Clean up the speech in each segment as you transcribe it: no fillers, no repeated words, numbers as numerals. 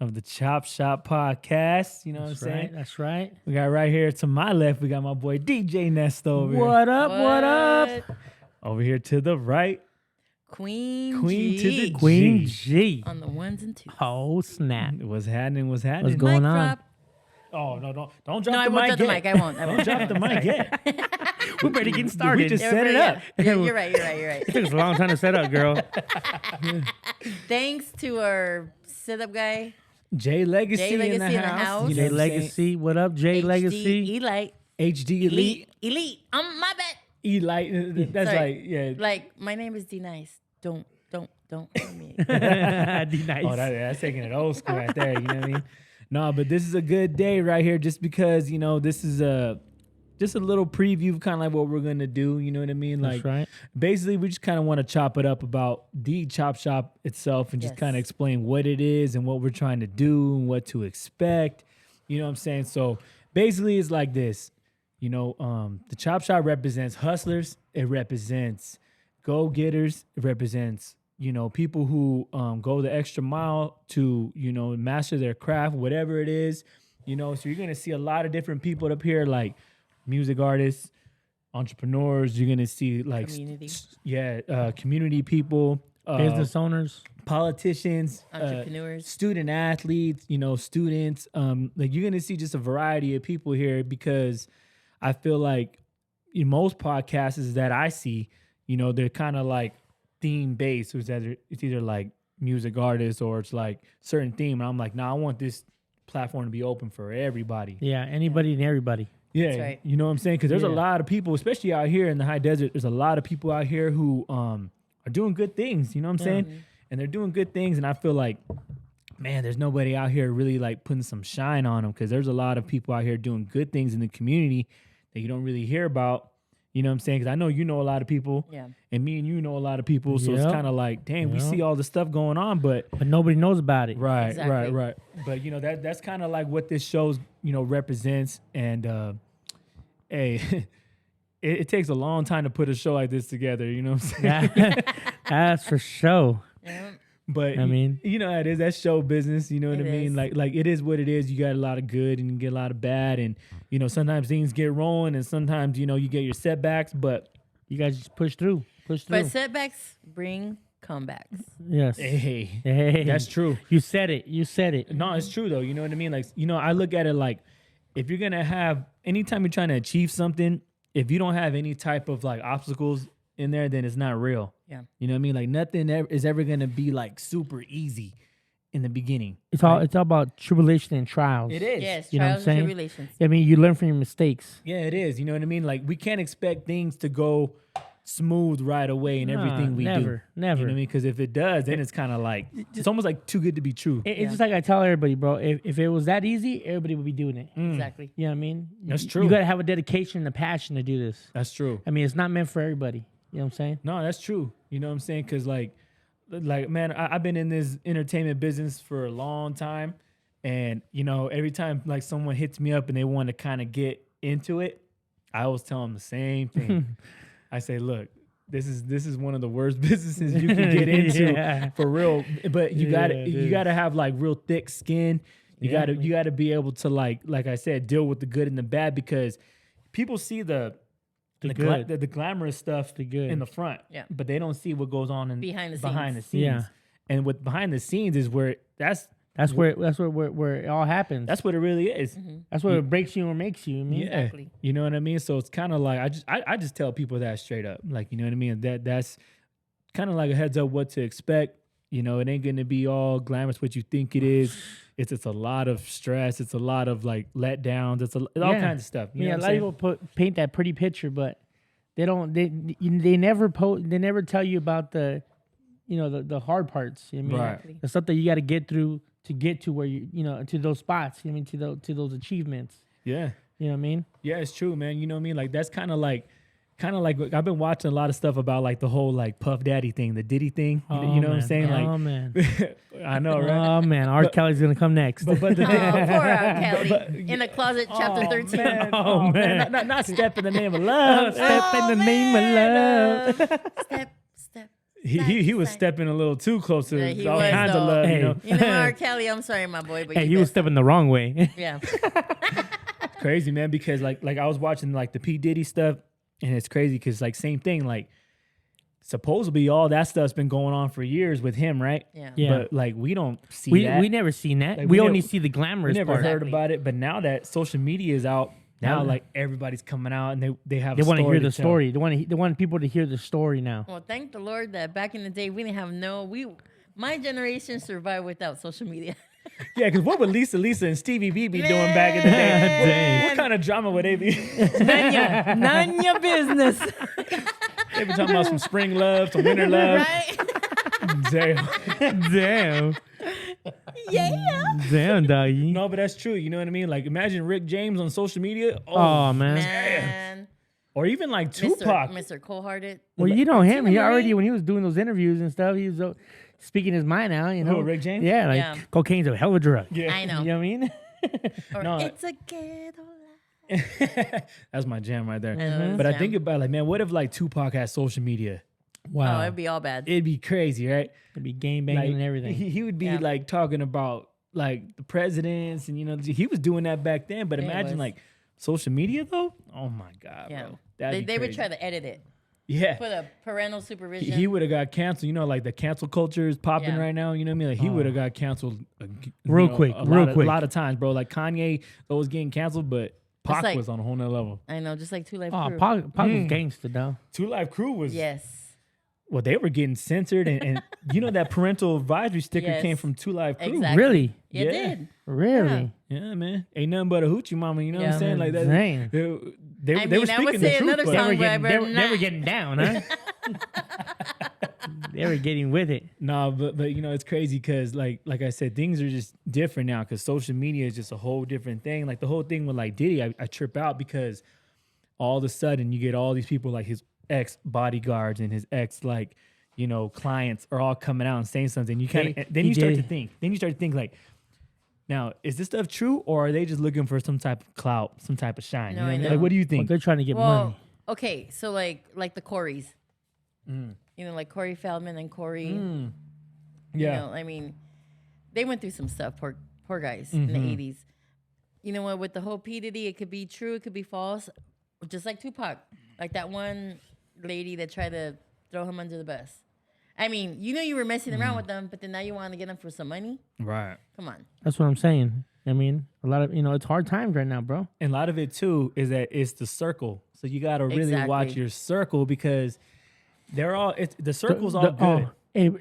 of the Chop Shop podcast. You know what I'm saying? That's right. We got right here to my left, we got my boy DJ Nesto over here. What up? What up? Over here to the right, Queen Queen G. to the Queen G. G. On the ones and twos. Oh snap! What's happening? What's happening? What's going Mic on? drop. Oh, no, don't drop No, I the won't mic drop the yet. mic. I won't. Don't drop the mic yet. We're ready to get We started. just set it up. You're right. It took us a long time to set up, girl. Thanks to our setup guy, J Legacy, J Legacy in the house. You know J what I'm saying? Legacy, what up? J Legacy. Elite. HD Elite. Elite. My bad. Elite. That's Sorry. like, yeah. Like, my name is D Nice. Don't call me. D nice. Oh, that's taking it old school right there. You know what I mean? No, but this is a good day right here, just because this is just a little preview of kind of like what we're gonna do. You know what I mean? Like, That's right. basically, we just kind of want to chop it up about the Chop Shop itself and just Yes. kind of explain what it is and what we're trying to do and what to expect. You know what I'm saying? So basically, it's like this. The Chop Shop represents hustlers. It represents go-getters. It represents people who go the extra mile to master their craft, whatever it is. So you're gonna see a lot of different people up here, like music artists, entrepreneurs. You're gonna see like Community. community people, Business owners. politicians, Entrepreneurs. student athletes, students. Like you're gonna see just a variety of people here, because I feel like in most podcasts that I see, they're kind of like theme based. So it's either like music artists or it's like certain theme. And I'm like, I want this platform to be open for everybody. Yeah, anybody and everybody. Yeah, That's right. you know what I'm saying? Because there's a Yeah. lot of people, especially out here in the high desert. There's a lot of people out here who are doing good things. You know what I'm saying? And they're doing good things, and I feel like, man, there's nobody out here really like putting some shine on them, because there's a lot of people out here doing good things in the community that you don't really hear about. You know what I'm saying? Because I know you know a lot of people, Yeah. and me and you know a lot of people. So it's Yep. kind of like, dang, we Yep. see all the stuff going on, but But nobody knows about it. right. Exactly. But that's kind of like what this shows, represents. And hey, it takes a long time to put a show like this together. You know what I'm saying? Yeah. That's for sure. Yeah. But I mean, it is, that's show business. You know what I It mean? is. Like it is what it is. You got a lot of good and you get a lot of bad, and sometimes things get rolling, and sometimes you get your setbacks. But you guys just push through. But setbacks bring comebacks. Yes. hey, that's true. You said it. No, it's true though. You know what I mean? Like, I look at it like, if you're gonna have, anytime you're trying to achieve something, if you don't have any type of like obstacles in there, then it's not real. Yeah. You know what I mean? Like nothing is ever gonna be like super easy in the beginning. It's all about tribulation and trials. It is. Yes. You know what I'm Trials and saying? tribulations. I mean, you learn from your mistakes. Yeah, it is. You know what I mean? Like, we can't expect things to go smooth right away in everything we do. Never. You know what I mean? Because if it does, then it's kind of like, it's almost like too good to be true. It's just like I tell everybody, bro. If it was that easy, everybody would be doing it. Exactly. You know what I mean? That's true. You got to have a dedication and a passion to do this. That's true. I mean, it's not meant for everybody. You know what I'm saying? No, that's true. You know what I'm saying? Because like man, I've been in this entertainment business for a long time, and every time like someone hits me up and they want to kind of get into it, I always tell them the same thing. I say, look, this is one of the worst businesses you can get into. Yeah. For real. But you gotta have like real thick skin. You gotta be able to like I said, deal with the good and the bad, because people see the glamorous stuff in the front, Yeah. but they don't see what goes on Behind the scenes. Yeah. And what behind the scenes is where that's where it all happens. what it really is. That's where it breaks you or makes you. I mean, Yeah, Exactly. you know what I mean. So it's kind of like I just tell people that straight up, like, you know what I mean. That's kind of like a heads up what to expect. It ain't gonna be all glamorous what you think it is. It's a lot of stress. It's a lot of like letdowns. It's all kinds of stuff. You know Yeah, a what lot I'm of people paint that pretty picture, but they don't. They never They never tell you about the hard parts. You know what I mean? Right. Exactly. The stuff that you got to get through to get to where to those spots. You know what I mean, to those achievements. Yeah. You know what I mean? Yeah, it's true, man. You know what I mean? Like, that's kind of like I've been watching a lot of stuff about like the whole like Puff Daddy thing, the Diddy thing. You know what I'm saying? Oh Like, man. I know, right? Oh man, R. Kelly's gonna come next. But the Oh, thing, poor Kelly. In the closet, chapter 13. man, Oh, man. not step in the name of love. Step in the name of love. Step. he was stepping a little too close to Yeah, he all was, kinds of though. love, Hey. you know. You know, R. Kelly, I'm sorry, my boy, but Hey, you he was best- stepping the wrong way. Yeah. Crazy, man, because like I was watching like the P. Diddy stuff, and it's crazy because like same thing, like supposedly all that stuff's been going on for years with him, right? Yeah. Yeah. But like we don't see We that. we never seen that. Like, we we only never- see the We glamorous never part. heard Exactly. about it, but now that social media is out, now Now- like everybody's coming out and they have They want to hear the story. They want people to hear the story now. Well, thank the Lord that back in the day we didn't have my generation survived without social media. Yeah, because what would Lisa and Stevie B be doing back in the day? Dang. What kind of drama would they be? None your business. They be talking about some spring love, some winter love. Right? Damn. Damn, Yeah. damn, doggy. No, but that's true. You know what I mean? Like imagine Rick James on social media. Oh man. Man. Or even like Tupac. Mr. Cold-Hearted. Well, you know him. He Tina already Marie. when he was doing those interviews and stuff, he was speaking his mind out. You know, Who, Rick James? Yeah, like Yeah. cocaine's a hell of a drug. Yeah. I know. You know what I mean? Or No. it's a ghetto life. That's my jam right there. I know, that's But I jam. think about like, man, what if like Tupac had social media? Oh, it'd be all bad. It'd be crazy, right? It'd be game banging Like, and everything. He would be Yeah. like talking about like the presidents and you know he was doing that back then. But Yeah, he imagine was. like social media though. Oh my god, Yeah. bro. That'd be They would crazy. try to edit it. Yeah. Put a parental supervision. He would have got canceled. You know, like the cancel culture is popping Yeah. right now. You know what I mean? Like he would have got canceled Real quick, real quick. a lot of times, bro. Like Kanye was getting canceled, but Pac like- was on a whole nother level. I know, just like Two Life Oh, Crew. Pac was gangster though. 2 Live Crew was Yes. well, they were getting censored, and you know that parental advisory sticker Yes. came from 2 Live Crew. Exactly. Really, It Yeah. did. really. Yeah, man. Ain't nothing but a hoochie mama. You know what Yeah. I'm saying? Like that. Dang. They I were mean, I would speaking say the truth. another but- song- They were but I getting, better they were not. getting down, huh? They were getting with it. No, but you know it's crazy because like I said, things are just different now because social media is just a whole different thing. Like the whole thing with like Diddy, I trip out because all of a sudden you get all these people like his ex bodyguards and his ex like you know clients are all coming out and saying something. You kind of then he you start did. to think. Then you start to think like, now is this stuff true or are they just looking for some type of clout, some type of shine? No, You know what I I mean? know. Like what do you Well, think? they're trying to get Well, money. okay, so like the Coreys. You know, like Corey Feldman and Corey. You Yeah. know, I mean, they went through some stuff, poor guys in the 80s. You know what, with the whole P. Diddy, it could be true, it could be false. Just like Tupac. Like that one lady that tried to throw him under the bus. I mean, you know you were messing around with them, but then now you want to get them for some money? Right. Come on. That's what I'm saying. I mean, a lot of it's hard times right now, bro. And a lot of it too is that it's the circle. So you got to really watch Exactly. your circle because they're all the circle's all good.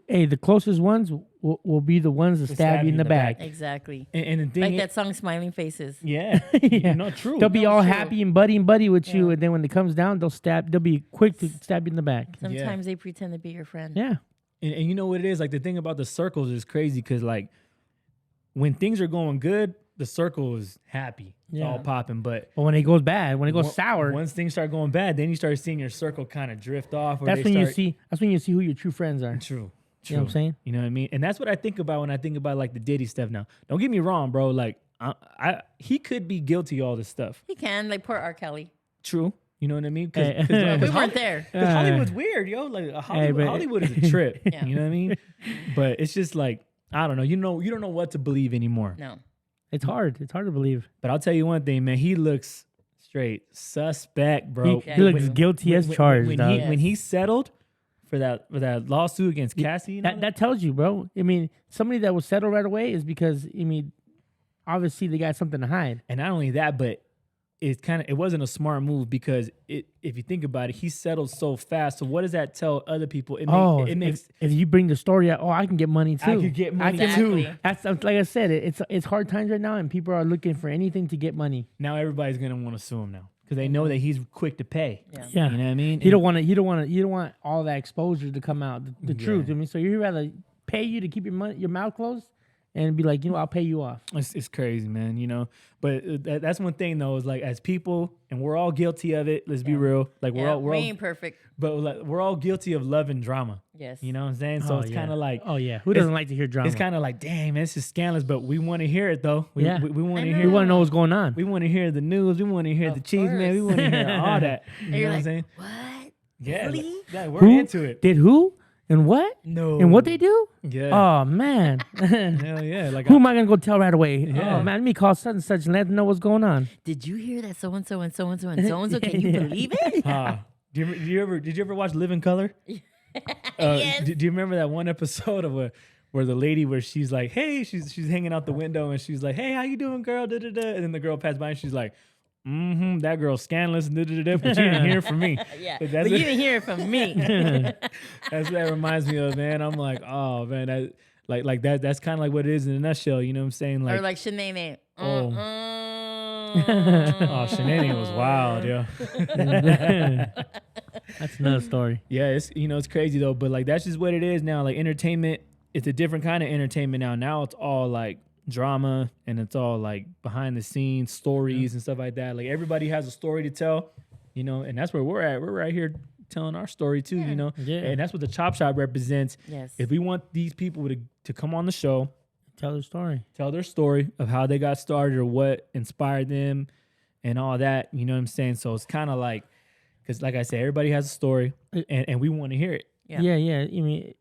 Hey, the closest ones will be the ones that stab you in the back. Exactly. And the thing Like is, that song, Smiling Faces. yeah, Yeah. no, true. They'll be No, all true. happy and buddy with you, and then when it comes down, they'll be quick to stab you in the back. Sometimes they pretend to be your friend. Yeah. And you know what it is? Like the thing about the circles is crazy because like when things are going good, the circle is happy. It's Yeah. all popping. But But when it goes bad, when it goes on- sour, once things start going bad, then you start seeing your circle kind of drift off. Or that's they when you start, see. That's when you see who your true friends are. True. You know what I'm saying? You know what I mean? And that's what I think about when I think about like the Diddy stuff now. Don't get me wrong, bro. Like he could be guilty of all this stuff. He can, like poor R. Kelly. True. You know what I mean? Hey. We weren't there. Because Hollywood's weird, yo. Like but- Hollywood is a trip. Yeah. You know what I mean? But it's just like I don't know. You don't know what to believe anymore. No. It's hard. It's hard to believe. But I'll tell you one thing, man. He looks straight suspect, bro. He looks When- guilty as charged, when dog. when he settled for that lawsuit against Cassie. You know That tells you, bro. I mean, somebody that will settle right away is because obviously they got something to hide. And not only that, but it wasn't a smart move because if you think about it, he settled so fast. So what does that tell other people? It makes if you bring the story out, I can get money too. I could get money Exactly. too. That's like I said, it's hard times right now, and people are looking for anything to get money. Now everybody's gonna want to sue him now because they know that he's quick to pay. Yeah. Yeah, You know what I mean? You don't want all that exposure to come out, the truth. I mean, so you'd rather pay you to keep your mouth closed and be like, I'll pay you off. It's crazy, man. You know, but that's one thing though. Is like as people, and we're all guilty of it. Let's be real. Like Yeah, we're we all, ain't perfect. but like, we're all guilty of loving drama. Yes. You know what I'm saying? So it's yeah. kind of like, oh yeah, who doesn't like to hear drama? it's kind of like, dang, man, this is scandalous, but we want to hear it though. We Yeah. we want to I hear. we want to know what's going on. We want to hear the news. We want to hear the Of cheese, man. We course. want to hear all that. You And know you're what I'm like, saying? what? Yeah, Really? yeah, we're Who into it. did who? And what? No. And what they do? Yeah. Oh man. Hell yeah. Like Who am I gonna go tell right away? Yeah. Oh man, let me call such and such and let them know what's going on. Did you hear that so and so and so and so and so and so? Can you believe it? did you ever watch Live in Color? Yes. Do you remember that one episode of where the lady where she's like, hey, she's hanging out the window and she's like, hey, how you doing, girl? Da, da, da. And then the girl passed by and she's like, that girl's scandalous, da, da, da, da, but you didn't hear from me. Yeah, That's but you didn't hear it from me. That's what that reminds me of, man. I'm like, oh man, that like that. That's kind of like what it is in a nutshell. You know what I'm saying? Like, Or like Shanae. oh, Shanae was wild, yo. That's another story. Yeah, it's it's crazy though, but like that's just what it is now. Like entertainment, it's a different kind of entertainment now. Now it's all like drama and it's all like behind the scenes stories and stuff like that. Like everybody has a story to tell, and that's where we're at. We're right here telling our story too, Yeah. and that's what the Chop Shop represents. Yes. If we want these people to come on the show, Tell the story. tell their story of how they got started or what inspired them and all that, you know what I'm saying? So it's kind of like, because like I said, everybody has a story and we want to hear it. Yeah. Yeah. I mean,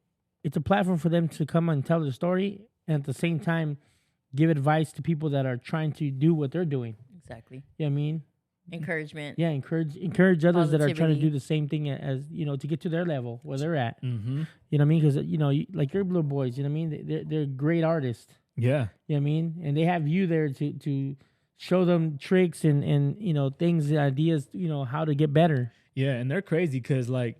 it's a platform for them to come and tell their story and at the same time give advice to people that are trying to do what they're doing. Exactly. You know what I mean? Encouragement. Yeah, encourage others that are trying to Positivity. do the same thing as to get to their level where they're at. Mm-hmm. You know what I mean? Because like your little boys, you know what I mean? They're great artists. Yeah. You know what I mean? And they have you there to show them tricks and things, ideas, how to get better. Yeah. And they're crazy because like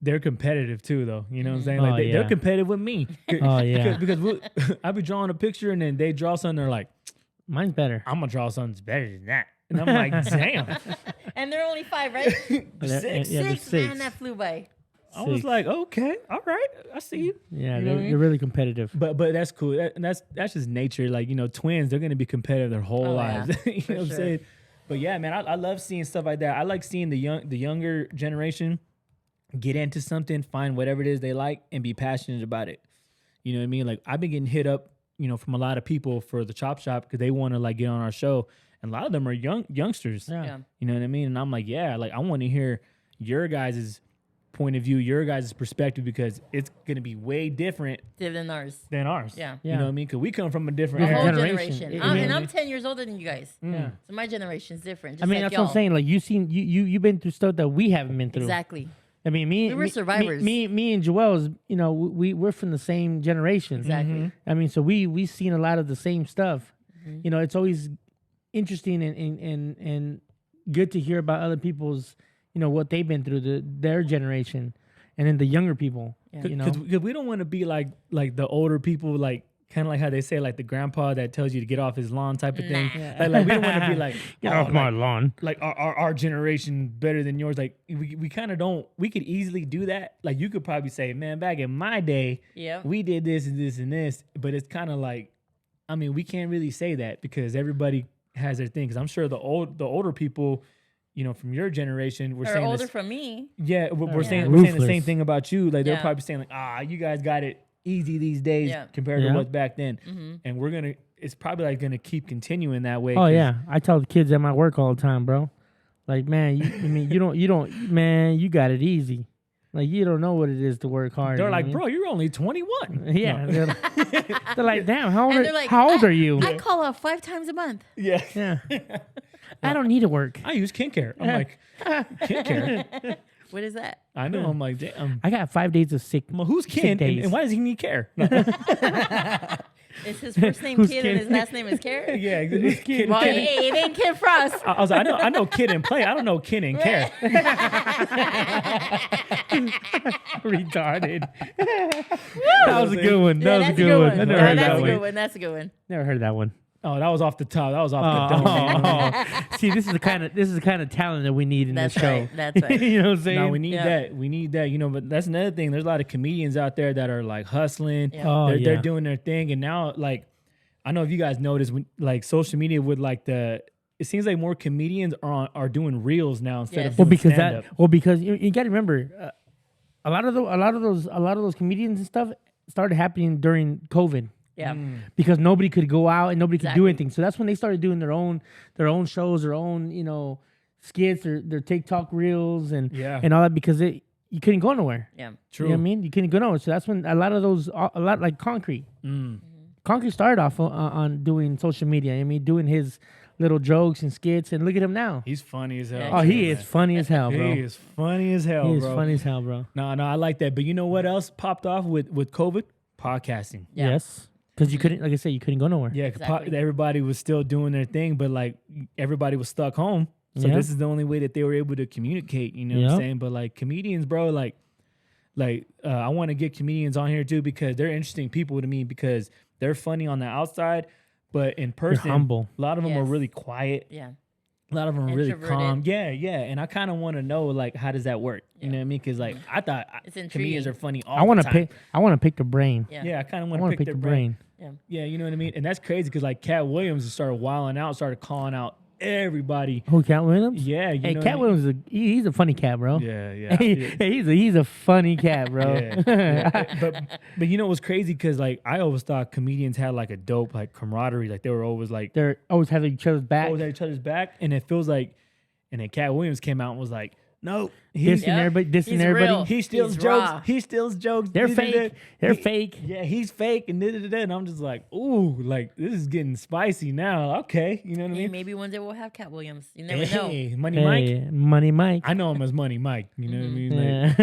they're competitive too, though. You know what I'm saying? Oh, Like they're yeah. competitive with me. Oh, yeah. Because I'll be drawing a picture and then they draw something. They're like, Mine's better. I'm going to draw something that's better than that. And I'm like, damn. And they're only 5, right? Six. Yeah, they're 6, man, six. that flew by. I was 6. like, okay, all right. I see you. Yeah, You know what I mean? they're really competitive. But that's cool. And that's just nature. Like, twins, they're gonna be competitive their whole Oh, lives. yeah. You know For what I'm sure. saying? But yeah, man, I love seeing stuff like that. I like seeing the younger generation get into something, find whatever it is they like, and be passionate about it. You know what I mean? Like I've been getting hit up, from a lot of people for the Chop Shop because they want to like get on our show. And a lot of them are youngsters. Yeah. Yeah. You know what I mean? And I'm like, yeah, like I want to hear your guys' point of view, your guys' perspective, because it's going to be way different Than ours. than ours. Yeah. You know what I mean? Because we come from a different A Different whole era. generation. generation. I mean- And I'm 10 years older than you guys. Yeah. So my generation's different. I Just mean, like that's what I'm y'all. saying. Like you've been through stuff that we haven't been through. Exactly. I mean, We were survivors. Me and Juwelz, we're from the same generation. Exactly. I mean, so we've seen a lot of the same stuff. Mm-hmm. It's always interesting and good to hear about other people's, what they've been through, their generation, and then the younger people. Yeah. Because we don't want to be like the older people, like kind of like how they say, like the grandpa that tells you to get off his lawn type of thing. Like we don't want to be like, Get oh, off my lawn. like our generation better than yours. Like we kind of don't. We could easily do that. Like you could probably say, man, back in my day, Yeah. we did this and this and this. But it's kind of like, I mean, we can't really say that because everybody has their thing. Because I'm sure the older people, from your generation, were Or saying older this. from me. Yeah, we're Yeah. saying the Ruthless. same thing about you. Like they're Yeah. probably saying like, you guys got it easy these days Yeah. compared Yeah. to what's back then. Mm-hmm. And it's probably like gonna keep continuing that way. Oh 'cause- yeah, I tell the kids at my work all the time, bro. Like, man, you don't, man, you got it easy. Like, you don't know what it is to work hard. They're you know like, what I bro, you're only 21. mean? Yeah. No. They're like, damn, how old, And they're like, how old are you? I call out 5 times a month. Yeah. Yeah. I don't need to work. I use KinCare. I'm like, KinCare? What is that? I know. I'm like, damn. I got 5 days of sick. Well, who's sick Ken? And, days. and why does he need care? No. Is his first name Who's Kid Kid? and his last name is Carrot? Yeah, it's Kid. Well, hey, it ain't Kid Frost. I was like, I know Kid and Play. I don't know Ken and Care. Retarded. That was a good one. That Yeah, was a that's good one. I Yeah, never heard that's that a one. good one. That's a good one. Never heard that one. Oh, that was off the top. That was off the dome. See, this is the kind of talent that we need in That's this show. right. That's right. You know what I'm saying? No, we need Yeah. that. We need that. But that's another thing. There's a lot of comedians out there that are like hustling. Yeah. Oh, They're yeah. doing their thing. And now, like, I don't know if you guys noticed when like social media with like it seems like more comedians are doing reels now instead Yes. of Well, doing because stand-up. because you got to remember, a lot of those comedians and stuff started happening during COVID. Yeah. Because nobody could go out and nobody could do Exactly. anything. So that's when they started doing their own shows, their own skits, their TikTok reels and Yeah. and all that, because you couldn't go nowhere. Yeah. True. You know what I mean? You couldn't go nowhere. So that's when a lot like Concrete. Concrete started off on doing social media. I mean, doing his little jokes and skits, and look at him now. He's funny as hell. Yeah, Oh, true, he is funny as hell, bro. He is funny as hell, He is bro. funny as hell, bro. No, I like that. But you know what else popped off with COVID? Podcasting. Yeah. Yes, because you couldn't, like I said, you couldn't go nowhere. Yeah, 'cause Exactly. everybody was still doing their thing, but like everybody was stuck home. So Yeah. this is the only way that they were able to communicate. You know what I'm Yeah. saying? But like comedians, bro, I want to get comedians on here too because they're interesting people to me because they're funny on the outside, but in person, humble. a lot of them are Yes. really quiet. Yeah. A lot of them are really Introverted. calm. Yeah, yeah. And I kind of want to know like how does that work? You know what I mean? Because like I thought It's comedians intriguing. are funny all I want the to time. pick the brain. Yeah. Yeah, I kind of I want want to to pick pick their the brain. brain. Yeah. Yeah, you know what I mean? And that's crazy because like Cat Williams just started wilding out, started calling out everybody. Who, Cat Williams? Yeah, you Hey, know Cat what I mean? Williams, he's a funny cat, bro. Yeah, yeah. Hey, yeah. he's a funny cat, bro. Yeah. But you know what's crazy? Because like I always thought comedians had like a dope like camaraderie. Like they were always like They're always having each other's back. always at each other's back. And it feels like, and then Cat Williams came out and was like, no, he's Dissing everybody. Dissing He's everybody. real. he steals He's jokes. raw. He steals jokes. They're da-da-da. fake. They're He- fake. Yeah, he's fake and da-da-da-da. And I'm just like, ooh, like this is getting spicy now. Okay, you know what I Hey, mean? maybe one day we'll have Cat Williams. You never know. Hey, Money Mike. Hey, Money Mike. I know him as Money Mike. You know what I mean? Like,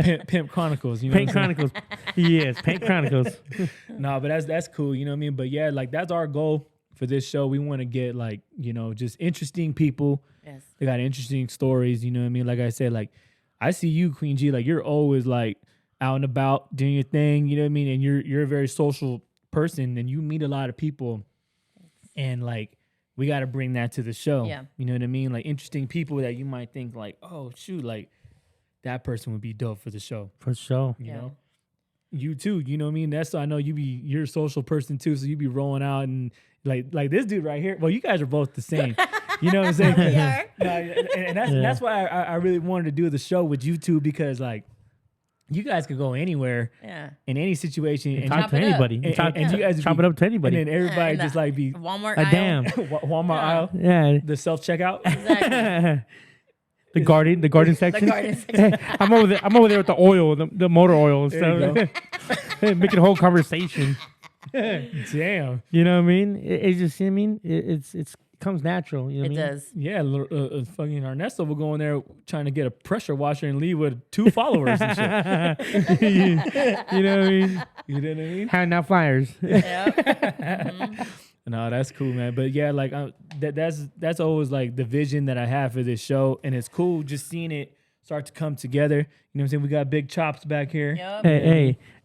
Yeah. or Pimp Chronicles. You know Paint what I'm saying? Chronicles. Yes, Paint Chronicles. No, but that's cool. You know what I mean? But yeah, like that's our goal for this show. We want to get like, you know, just interesting people. Yes. They got interesting stories. You know what I mean? Like I said, like I see you, Queen G, like you're always like out and about doing your thing. You know what I mean? And you're a very social person and you meet a lot of people. And like we got to bring that to the show. Yeah. You know what I mean? Like interesting people that you might think like, oh shoot, like that person would be dope for the show. For sure. You Yeah. know, you too. You know what I mean? That's I know you're a social person too, so you be rolling out and like this dude right here. Well, you guys are both the same. You know what I'm saying? We are. No, and that's why I really wanted to do the show with you two because like you guys could go anywhere Yeah. in any situation and, Talk Chop to it up. anybody. and, Talk, and you guys chop be- it up to anybody. and then everybody And just the like be Walmart A aisle. damn. Walmart Yeah. aisle, Yeah. the self checkout. Exactly. The garden section. garden section. I'm over there with the oil, the motor oil and There you stuff. Making a whole conversation. Damn. You know what I mean? It's just, you know what I mean? It comes natural. You know It what I mean? does. Yeah, fucking our Nesto will go in there trying to get a pressure washer and leave with 2 followers and shit. You know what I mean? You know what I mean? Handing out flyers. Yep. No, that's cool, man. But yeah, like that's always like the vision that I have for this show, and it's cool just seeing it start to come together. You know what I'm saying? We got big chops back here. Yep.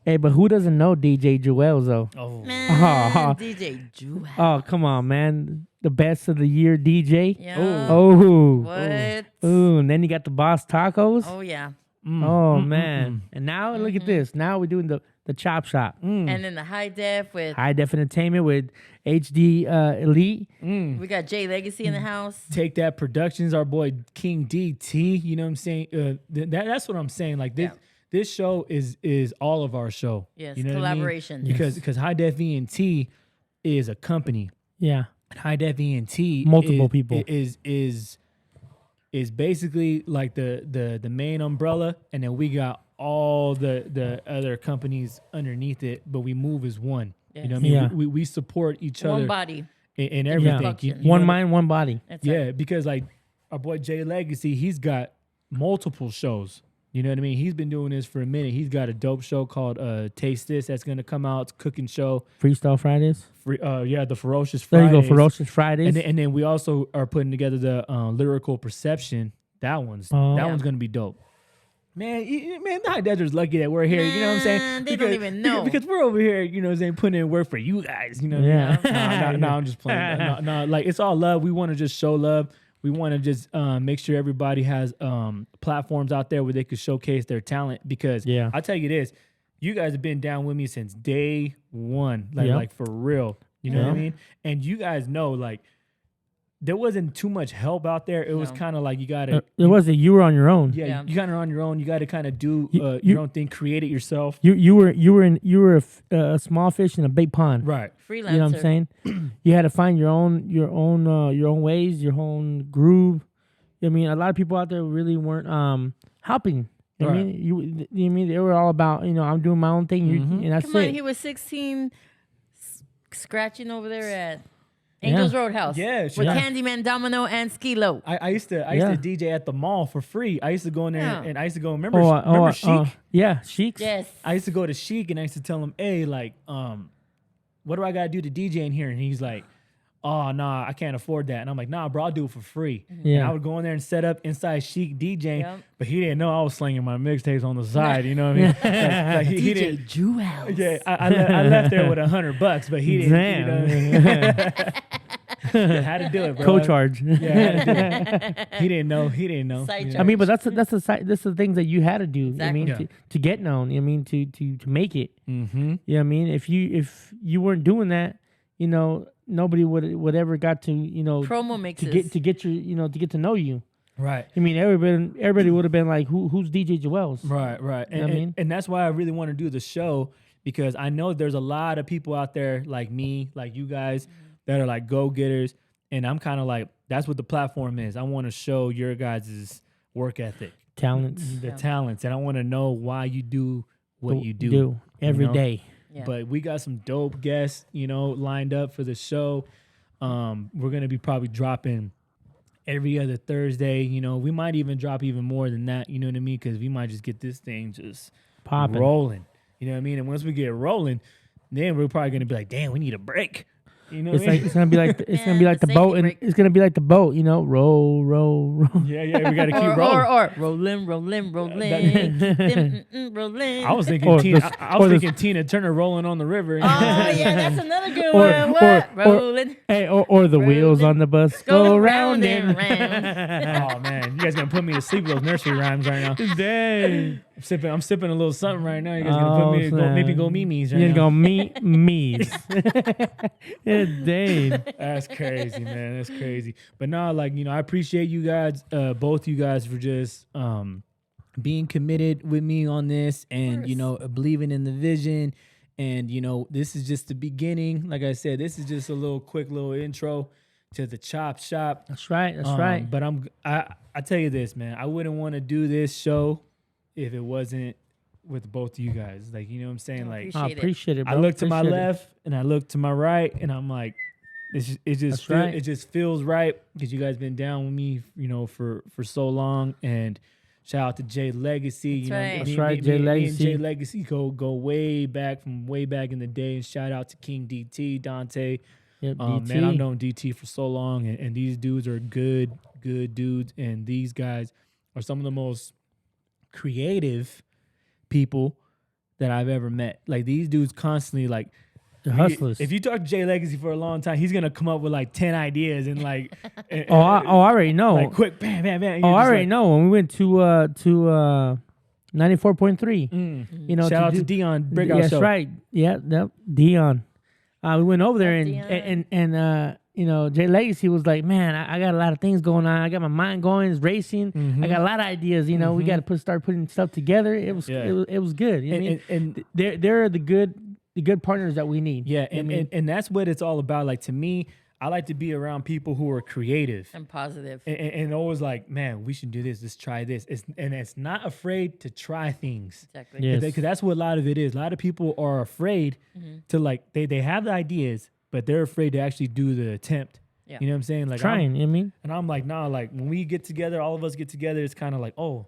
Hey, but who doesn't know DJ Juwelz though? Oh, Man, Oh. DJ Juwelz. Oh, come on, man. The best of the year DJ. Yeah. Oh. What? Ooh, and then you got the Boss Tacos. Oh yeah. Oh man. And now look at this. Now we're doing the Chop Shop. And then the high def with High def entertainment with HD Elite. we got Jay Legacy in the house. Take That Productions, our boy King DT. You know what I'm saying? That's what I'm saying. Like this, Yeah. this show is all of our show. Yes, you know what I mean? collaboration. Because High Def ENT is a company. Yeah. High Def ENT Multiple people. is basically like the main umbrella, and then we got all the other companies underneath it, but we move as one. You know what I mean? Yeah. We support each One other body. in everything. function. You One know- mind, one body. That's Yeah, right. because like our boy Jay Legacy, he's got multiple shows. You know what I mean? He's been doing this for a minute. He's got a dope show called Taste This that's gonna come out. It's a cooking show. Freestyle Fridays. The Ferocious There Fridays. you go, Ferocious Fridays. And then we also are putting together the Lyrical Perception. That one's Yeah. gonna be dope. Man, the High Desert lucky that we're here. You know what I'm saying? Man, they don't even know. because we're over here. You know what I'm saying? Putting in work for you guys. You know what Yeah. I mean? No, I'm just playing. No, like it's all love. We want to just show love. We want to just make sure everybody has platforms out there where they can showcase their talent. Because Yeah. I'll tell you this, you guys have been down with me since day one, Yep. like for real. You know what I Yeah. mean? And you guys know, like, there wasn't too much help out there. It was No. kind of like you got to, It was that you were on your own. yeah, Yeah. you kind of on your own. You got to kind of do You- your own thing, create it yourself. You were a small fish in a big pond. Right. Freelancer. You know what I'm saying? You had to find your own ways, your own groove. I mean, a lot of people out there really weren't helping. You know You know what I mean, you mean they were all about, I'm doing my own thing, and that's Come on, it. he was 16, scratching over there at Angel's Roadhouse. Yeah, with sure. Candyman, Domino, and Skilo. I used to DJ at the mall for free. I used to go in there and I used to go. Remember Chic? Yeah, Chic. Yes. I used to go to Chic and I used to tell him, hey, like, what do I gotta do to DJ in here? And he's like, oh, nah, I can't afford that. And I'm like, nah, bro, I'll do it for free. Yeah. And I would go in there and set up inside Chic DJing, Yep. but he didn't know I was slinging my mixtapes on the side. You know what I mean? like he DJ didn't. Juwelz. Yeah, I left there with $100, but he didn't. Damn. You know what I mean? Yeah, how to do it, bro? Co-charge. Yeah, how to do it. He didn't know. Side You know? I mean, but that's the things that you had to do. Exactly. I mean, Yeah. to get known. I mean, to make it. Mm-hmm. You know what I mean? If you weren't doing that, nobody would ever got to Promo mixes. to get your to get to know you. Right. I mean, everybody would have been like, who's DJ Juwelz? Right. You know what I mean? And that's why I really want to do the show, because I know there's a lot of people out there like me, like you guys, that are like go-getters. And I'm kind of like, that's what the platform is. I want to show your guys' work ethic, Talents. the talents. And I want to know why you do what you do every know? day. Yeah. But we got some dope guests, lined up for the show. We're going to be probably dropping every other Thursday. We might even drop even more than that. You know what I mean? Because we might just get this thing just Popping. rolling. You know what I mean? And once we get rolling, then we're probably going to be like, damn, we need a break. You know what I mean? It's gonna be like the the boat, safety and brake. it's gonna be like the boat. Roll, roll, roll. Yeah, we got to keep rolling. Or rolling, rolling. I was thinking Or Tina. the- I was or the- thinking Tina Turner rolling on the river. Oh, yeah, that's another good Or- one. What? Rolling. Hey, or the wheels Rolling. on the bus Go round round and and round. Oh man, you guys gonna put me to sleep with those nursery rhymes right now. Dang. I'm sipping a little something right now. You guys gonna put me make me go memes right You're now. gonna meet me's. Yeah, dang. That's crazy, man. That's crazy. But no, I appreciate you guys, both you guys, for just being committed with me on this, and believing in the vision. And this is just the beginning. Like I said, this is just a quick little intro to the Chop Shop. That's right. That's right. But I tell you this, man. I wouldn't want to do this show if it wasn't with both of you guys. Like, you know what I'm saying? Like, I appreciate it, bro. I look to my Appreciate it. left and I look to my right, and I'm like, it just feels right, because you guys been down with me, for so long. And shout out to Jay Legacy. That's right. Jay Me and Legacy. Jay Legacy go way back in the day. And shout out to King DT, Dante. Yep, DT. Man, I've known DT for so long, and these dudes are good dudes. And these guys are some of the most creative people that I've ever met. Like, these dudes constantly, like, They're hustlers. if you talk to Jay Legacy for a long time, he's gonna come up with like 10 ideas and like I already know. like quick bam bam bam. I already know. When we went to 94.3, Shout out to Dion Breakout That's Show. right. Yeah, Dion. We went over there, Dion. and Jay Legacy was like, man, I got a lot of things going on. I got my mind going. It's racing. I got a lot of ideas. We got to start putting stuff together. It was it was good. You know what I mean? And they're the good partners that we need. yeah, You know what I mean? and that's what it's all about. Like, to me, I like to be around people who are creative And positive. and always like, man, we should do this. Let's try this. It's not afraid to try things. Exactly. Yes. Because that's what a lot of it is. A lot of people are afraid to, like, they have the ideas, but they're afraid to actually do the attempt. Yeah. You know what I'm saying? Like, Trying, you know what I mean? And I'm like, nah, like, when we get together, all of us get together, it's kind of like, oh,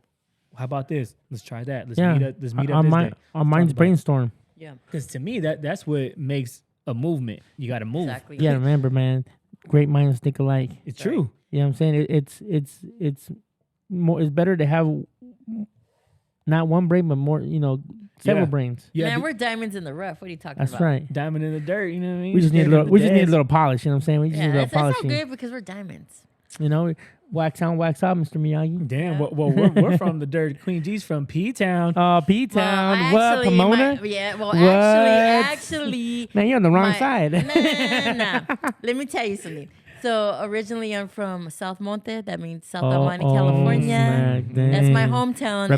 how about this? Let's try that. Let's meet up this day. Our minds about it. brainstorm. Yeah. Because to me, that's what makes a movement. You got to move. Exactly. Yeah, remember, man, great minds think alike. It's true. You know what I'm saying? It's more. It's better to have not one brain, but more. Several Yeah. brains. Yeah, Man, we're diamonds in the rough. What are you talking That's about? right. diamond in the dirt. You know what I mean? We just need a Standing little. in We the just need a dance. little polish. You know what I'm saying? We just need a Yeah, little that's all polishing. good because we're diamonds. Wax on, wax off, Mr. Miyagi. Damn. Well, we're from the dirt. Queen G's from P-Town. P-Town. What, actually, Pomona? Well, What? actually. Man, you're on the wrong my- side. Nah. Let me tell you something. So originally I'm from South Monte. That means South Oh, Almani, California. smack, That's my dang. hometown.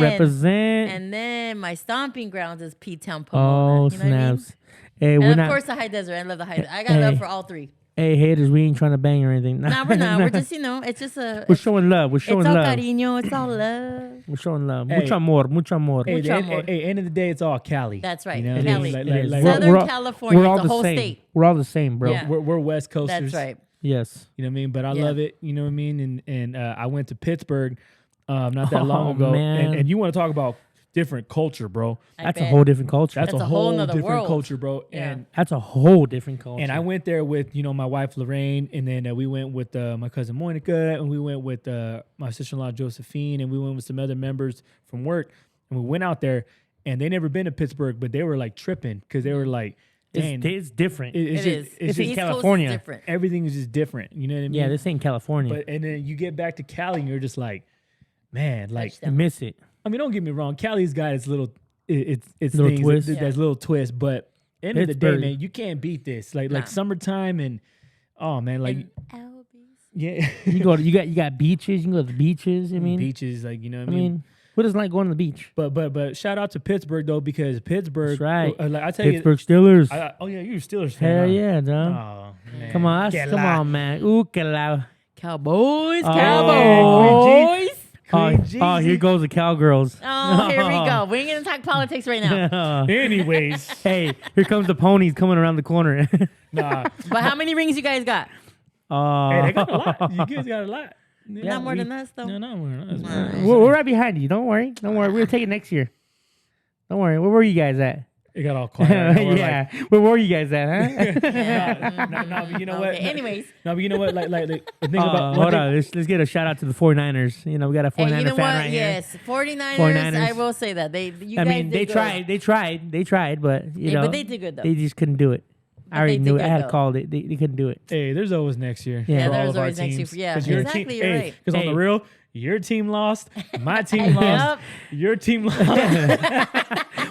Represent. And then my stomping grounds is P-Town, Pomona. Oh, you know what I mean? snaps. Hey, we're And of not. course the high desert. I love the high desert. I got love for all three. Hey, haters, we ain't trying to bang or anything. Nah, we're not. We're just, it's just We're showing love. We're showing it's all love. cariño. It's all love. We're showing love. Hey. Mucho amor. Mucho amor. Hey, Mucho amor. end of the day, it's all Cali. That's right. You know what Cali. I mean? It is. Southern California, We're all the the whole same. state. We're all the same, bro. Yeah. we're West Coasters. That's right. Yes. You know what I mean? But I Yeah. love it. You know what I mean? And I went to Pittsburgh not that long ago. Man. And you want to talk about different culture, bro. That's a whole different culture. That's a a whole whole nother different world. culture, bro. Yeah. And That's a whole different culture. And I went there with, my wife Lorraine, and then we went with my cousin Monica, and we went with my sister-in-law Josephine, and we went with some other members from work, and we went out there, and they never been to Pittsburgh, but they were like tripping because they were like, dang, it's different. it's It just, is. it's in just California. Coast is different. everything is just different. You know what I mean? Yeah, this ain't California. But and then you get back to Cali, and you're just like, man, like Touchdown. I miss it. I mean, don't get me wrong, Cali's got its little it's Little things twist. that's little twist, but end of the day, Pittsburgh. man, you can't beat this. Like Nah. summertime and oh man, like And Albies. yeah, You got beaches. You can go to the beaches. I mean, beaches, like you know what I mean, what doesn't like going to the beach? But shout out to Pittsburgh though, because Pittsburgh, That's right. Like I tell Pittsburgh Steelers. you, oh yeah, you're a Steelers fan. Hell huh? yeah, dog. Oh man, Come on, Que come la- on, man. Ooh, que la. Cowboys. Oh. Cowboys. Oh, here goes the cowgirls. Oh, here we go. We ain't going to talk politics right now. Anyways, Hey, here comes the ponies coming around the corner. nah, But how many rings you guys got? hey, they got a lot. You guys got a lot. Not more than us, though. No, not more than us. We're right behind you. Don't worry. Don't worry. We're gonna take it next year. Don't worry. Where were you guys at? It got all quiet. We're Yeah. Where were you guys at, huh? No, but you know what? Okay, anyways. No, but you know what? Like the thing about Hold on. Let's get a shout out to the 49ers. You know, we got a 49er Hey, you know fan what? right here. Yes, 49ers, 49ers. I will say that. You I guys mean, they did good. tried, but you Hey, know, but they did good, though. They just couldn't do it. I But already they knew did it. I good, had though. called it. They couldn't do it. Hey, there's always next year. Yeah. Yeah, for all there's of our always next year. teams. Yeah, 'Cause your exactly, you're right. Because on Hey. the real, your team lost, my team lost, your team lost.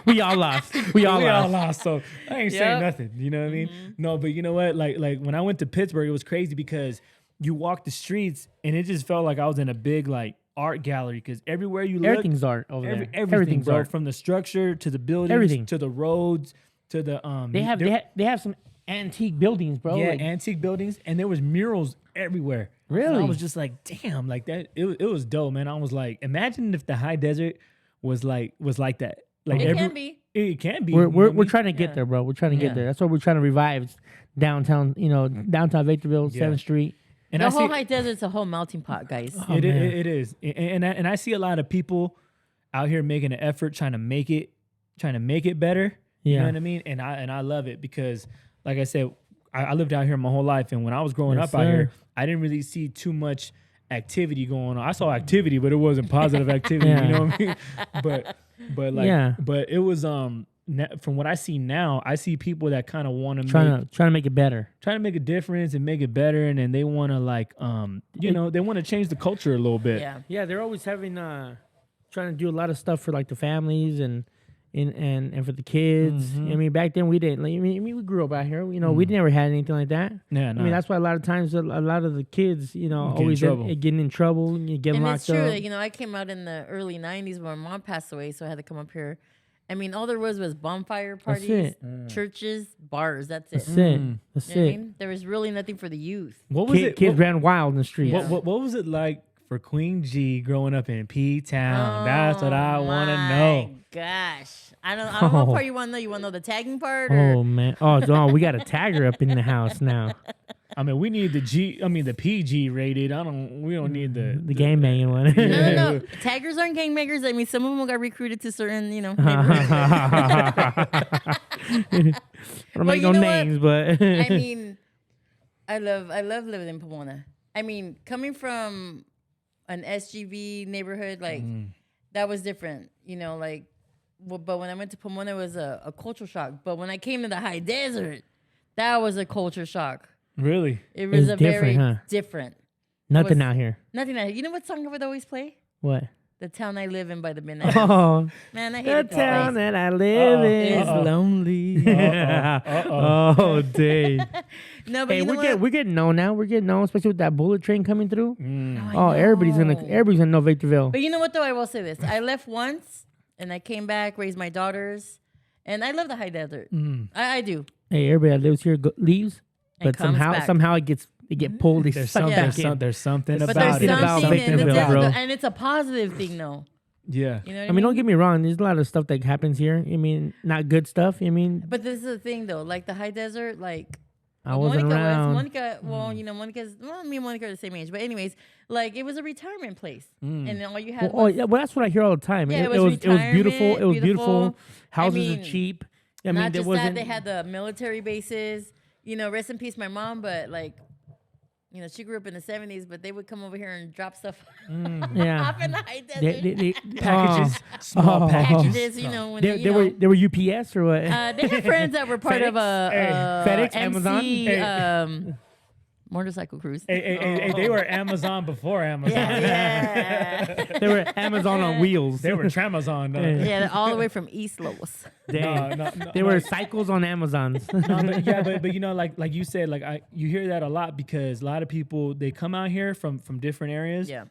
We all lost. We all lost. lost. So I ain't saying Yep. nothing. You know what I mean? No, but you know what? Like when I went to Pittsburgh, it was crazy because you walk the streets and it just felt like I was in a big like art gallery because everywhere you look, Everything's art over there. everything, bro, art. from the structure to the buildings, Everything. to the roads, to the They have some antique buildings, bro. yeah, Like, antique buildings, and there was murals everywhere. Really? And I was just like, damn, like that. It was dope, man. I was like, imagine if the high desert was like that. Like It can be. It can be. we're you know what I we're mean? trying to get there, bro. We're trying to Yeah. get there. That's what we're trying to revive. Downtown, downtown Victorville, Yeah. 7th Street. And The I whole see high desert's a whole melting pot, guys. Oh, it, man. it is, and I see a lot of people out here making an effort trying to make it better. You know Yeah. what I mean? And I love it because, like I said, I lived out here my whole life, and when I was growing Yes, up out sir. here, I didn't really see too much activity going on. I saw activity, but it wasn't positive activity. Yeah. You know what I mean? But like, Yeah. but it was from what I see now, I see people that kind of want to Trying to make it better. trying to make a difference and make it better, and then they want to like they want to change the culture a little bit. Yeah. Yeah, they're always having trying to do a lot of stuff for like the families and for the kids. Mm-hmm. I mean, back then we didn't. Like, I mean, we grew up out here. You know, we never had anything like that. Yeah, I mean, that's why a lot of times a lot of the kids, in always trouble. getting in trouble and getting And locked it's true. up. That, I came out in the early 90s when my mom passed away, so I had to come up here. I mean, all there was bonfire parties, it. churches, bars. That's it. That's it. That's You know what I it. mean? There was really nothing for the youth. What was Kids ran wild in the streets. Yeah. What was it like for Queen G growing up in P-Town? That's what I want to know. Gosh. I don't know what Oh. part you want to know. You want to know the tagging part? Or? Oh man! Oh, no, we got a tagger up in the house now. I mean, we need the PG rated. We don't need The game banging one. No. Taggers aren't gangbangers. I mean, some of them got recruited to certain, neighborhoods. I don't make you no know what? names, but I mean, I love living in Pomona. I mean, coming from an SGV neighborhood, like that was different, but when I went to Pomona, it was a culture shock. But when I came to the high desert, that was a culture shock. really. It was It's a very different, huh? different. nothing was- out here. Nothing. You know what song I would always play? What? The Town I Live in by the Midnight. Oh, Man, I hate the it. town that I live in is lonely. Oh, dang. No, but Hey, you know we're what? getting known now. We're getting known, especially with that bullet train coming through. I Oh, everybody's know. gonna know Victorville. But you know what though? I will say this. I left once and I came back, raised my daughters, and I love the high desert. I do. Hey, everybody that lives here leaves. but comes back. somehow it get pulled. They There's suck something, back in. there's something But about there's it. something in the Victorville, bro. desert, and it's a positive thing, though. Yeah. You know what I mean, don't get me wrong. There's a lot of stuff that happens here. I mean, not good stuff. I mean, But this is the thing, though. Like the high desert, like I wasn't around. Monica, well, you know, me and Monica are the same age. But anyways, like it was a retirement place, and then all you had Well, was yeah, well, that's what I hear all the time. Yeah, it was beautiful. It was retirement, beautiful. Houses I mean, are cheap. I mean, not there just wasn't. that, they had the military bases. You know, rest in peace, my mom. But like, you know, she grew up in the 70s, but they would come over here and drop stuff Yeah. off in the high desert. Packages, small Packages, you know, when They were UPS or what? they have friends that were part of a FedEx, MC, Amazon? motorcycle cruise. Hey, they were Amazon before Amazon. Yeah. They were Amazon on wheels. They were Tramazon. Yeah, all the way from East Los. Dang. No, They were cycles on Amazons. but you know, like you said, you hear that a lot because a lot of people they come out here from different areas, Yeah.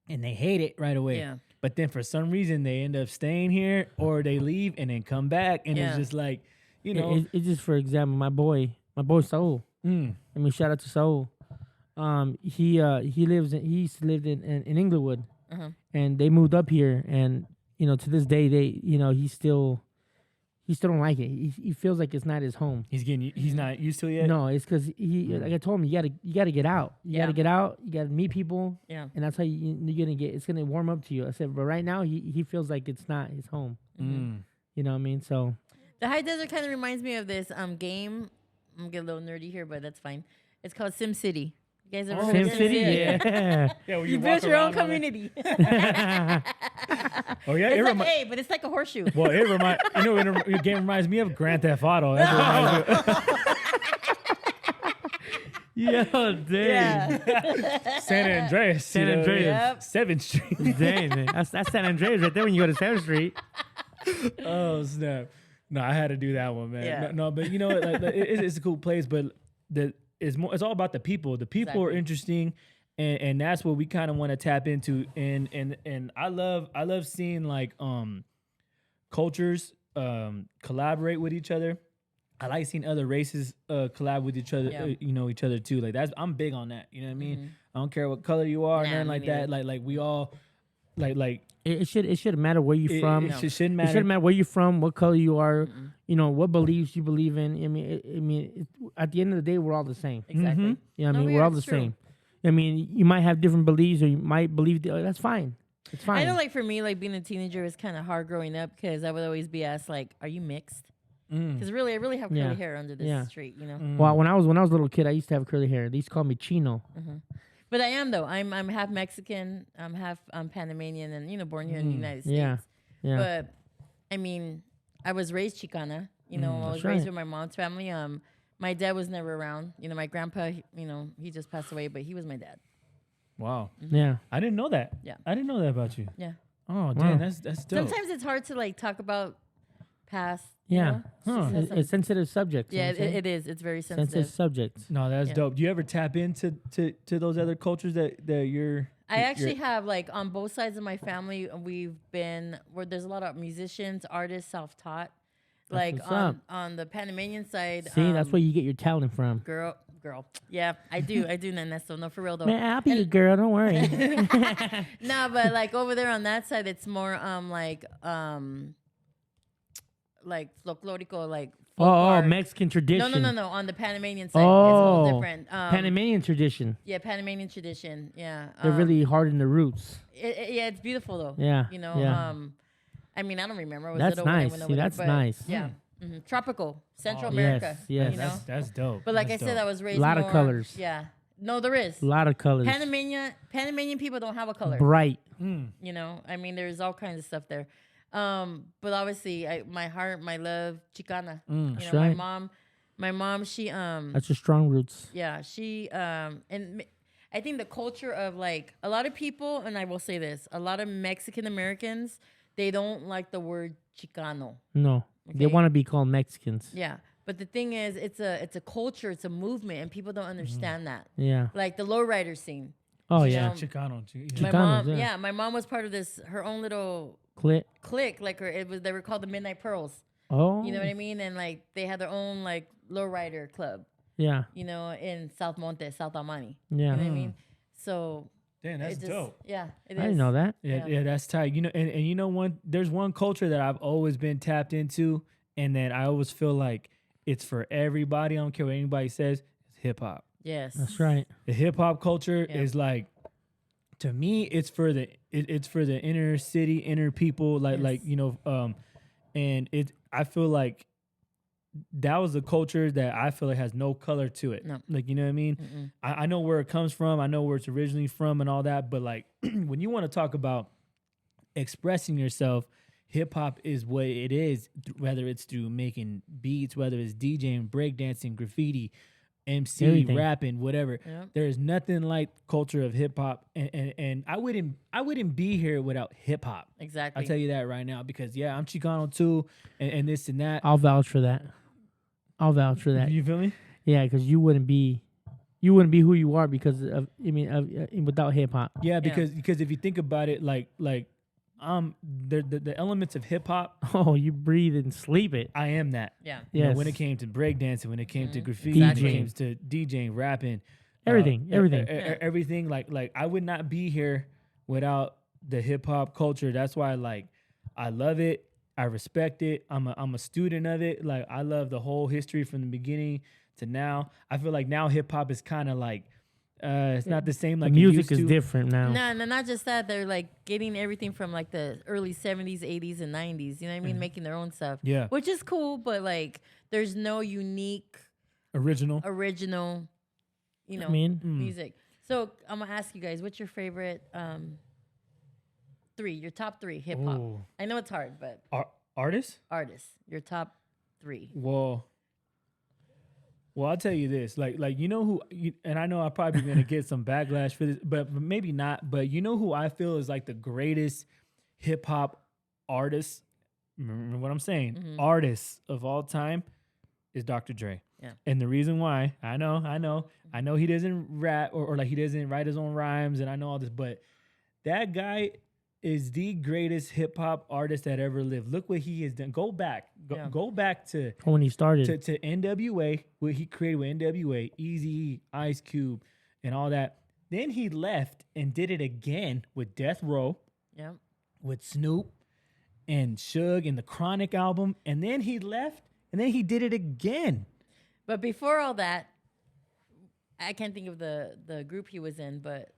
and they hate it right away. Yeah. But then for some reason they end up staying here or they leave and then come back, and Yeah. it's just like, you know, It's just for example, my boy Saul. I mean, shout out to Saul. He used to live in Inglewood, and they moved up here, and you know, to this day he still don't like it. He feels like it's not his home. he's not used to it yet. No, it's because like I told him, you gotta get out. You gotta get out. You gotta meet people. Yeah. And that's how you're gonna it's gonna warm up to you. I said, but right now he feels like it's not his home. You know what I mean? So The high desert kind of reminds me of this game. I'm gonna get a little nerdy here, but that's fine. It's called Sim City. You guys ever heard Sim of City, yeah. Yeah, where You walk built your own around all that. community. Oh yeah, It's like, but it's like a horseshoe. well, your game reminds me of Grand Theft Auto. That's what it reminds me of. Yo, dang. Yeah. San Andreas. San Andreas. Yep. 7th Street. Dang, man. That's San Andreas right there when you go to 7th Street. Oh snap! No, I had to do that one, man. Yeah. No, but you know what? It's a cool place, but it's all about the people. The people are Exactly. interesting, and that's what we kind of want to tap into. And I love seeing like cultures collaborate with each other. I like seeing other races collab with each other. Yeah. Each other too. Like I'm big on that. You know what I mean? I don't care what color you are, Nah, nothing me like that. neither. Like we all like. It shouldn't matter where you're from. It shouldn't matter. It shouldn't matter where you're from, what color you are, you know, what beliefs you believe in. I mean, at the end of the day, we're all the same. Exactly. Yeah, I No, mean, we we're are, all the it's true. same. I mean, you might have different beliefs, or you might believe that's fine. It's fine. I know, like for me, like being a teenager was kind of hard growing up because I would always be asked, like, "Are you mixed?" Because really, I really have curly Yeah. hair under this Yeah. street, you know. Well, when I was a little kid, I used to have curly hair. They used to call me Chino. But I am though. I'm half Mexican. I'm half Panamanian, and born here in the United States. Yeah, yeah. But I mean, I was raised Chicana. You know, I was That's raised right. with my mom's family. My dad was never around. You know, my grandpa. He just passed away, but he was my dad. Wow. Yeah. I didn't know that. Yeah. I didn't know that about you. Yeah. Oh, damn, that's dope. Sometimes it's hard to like talk about past. Yeah. You know? It's just It's sensitive subjects. you know yeah, what I'm saying? it is. It's very Sensitive sensitive. subjects. No, that's Yeah. dope. Do you ever tap into to those other cultures that you're? I actually have like on both sides of my family. We've been where there's a lot of musicians, artists, self-taught. Like what's up. on the Panamanian side. See, that's where you get your talent from. girl. Yeah, I do, Nesto. No, for real though. Man, I'll be your girl. Don't worry. No, but like over there on that side, it's more like folklorico, like Oh, folklore. Mexican tradition. No. On the Panamanian side, it's a little different. Panamanian tradition. Yeah, Panamanian tradition. Yeah, They're really hard in the roots. yeah, it's beautiful though. Yeah, you know. yeah. I mean, I don't remember. I was That's little when I nice. went See, over there, that's but nice. Yeah, tropical, Central Oh, America. yes. You know? That's dope. But like That's I said, dope. I was raised Lot of more- colors. Yeah, no, there is. A lot of colors. Panamanian people don't have a color. Bright. You know, I mean, there's all kinds of stuff there. But obviously, my heart, my love, Chicana. That's my right. mom, she That's your strong roots. yeah, she and I think the culture of like a lot of people, and I will say this, a lot of Mexican Americans, they don't like the word Chicano. No, they Okay. want to be called Mexicans. Yeah, but the thing is, it's a culture, it's a movement, and people don't understand that. Yeah. Like the lowrider scene. Oh You yeah. know, Chicano. My Chicanos, mom, yeah. my mom was part of this, her own little Clit. clique. Like they were called the Midnight Pearls. Oh. You know what I mean? And like they had their own like lowrider club. Yeah. You know, in South Monte, South Amani. Yeah. You know what I mean? So Damn, that's it just, dope. yeah, it is. I didn't know that. Yeah, that's tight. You know, and you know there's one culture that I've always been tapped into, and that I always feel like it's for everybody. I don't care what anybody says. It's hip hop. Yes. That's right. The hip hop culture Yeah. is like, to me, it's for the inner city, inner people, like Yes. you know, and I feel like that was a culture that I feel like has no color to it. No. Like, you know what I mean? I know where it comes from. I know where it's originally from and all that. But like, when you want to talk about expressing yourself, hip hop is what it is, whether it's through making beats, whether it's DJing, breakdancing, graffiti, MC, Everything. rapping, whatever. Yeah. There is nothing like culture of hip hop. And I wouldn't be here without hip hop. Exactly. I'll tell you that right now, because I'm Chicano too, and this and that. I'll vouch for that. I'll vouch for that. You feel me? Yeah, because you wouldn't be who you are because of without hip hop. Yeah, because if you think about it, like the elements of hip hop, Oh, you breathe and sleep it. I am that. Yeah. You know, Yes. when it came to breakdancing, when it came to graffiti, Exactly. when it came to DJing, rapping, Everything, everything. everything. Like I would not be here without the hip hop culture. That's why I love it. I respect it. I'm a student of it. Like, I love the whole history from the beginning to now. I feel like now hip hop is kind of like it's not the same like The it music used is to. different now. No, not just that. They're like getting everything from like the early 70s, 80s, and 90s. You know what I mean? Making their own stuff. Yeah. Which is cool, but like there's no unique, Original. you know, I mean, music. So I'm going to ask you guys, what's your favorite your top three hip hop? Ooh. I know it's hard, but Artists? artists, your top three. Well, I'll tell you this, like you know who, and I know I'm probably gonna get some backlash for this, but maybe not. But you know who I feel is like the greatest hip hop artist. Remember what I'm saying? Artist of all time is Dr. Dre. Yeah. And the reason why, I know he doesn't rap or like he doesn't write his own rhymes, and I know all this, but that guy is the greatest hip hop artist that ever lived. Look what he has done. Go back to when he started. to NWA, what he created with NWA, Eazy-E, Ice Cube, and all that. Then he left and did it again with Death Row, Yeah. with Snoop and Suge and the Chronic album. And then he left and then he did it again. But before all that, I can't think of the group he was in, but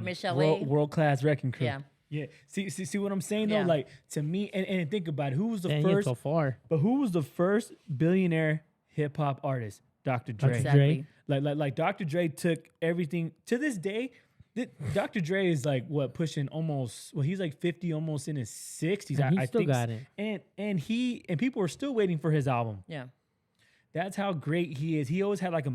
Michelle A. World Class Wrecking Crew. Yeah. Yeah. See what I'm saying though? Yeah. Like, to me, and think about it, who was the Dang it, first so far. But who was the first billionaire hip hop artist? Dr. Dre. Exactly. Like Dr. Dre took everything to this day. Dr. Dre is like what, pushing almost, well, he's like 50, almost in his 60s. And he I still think. got it. And people are still waiting for his album. Yeah. That's how great he is. He always had like a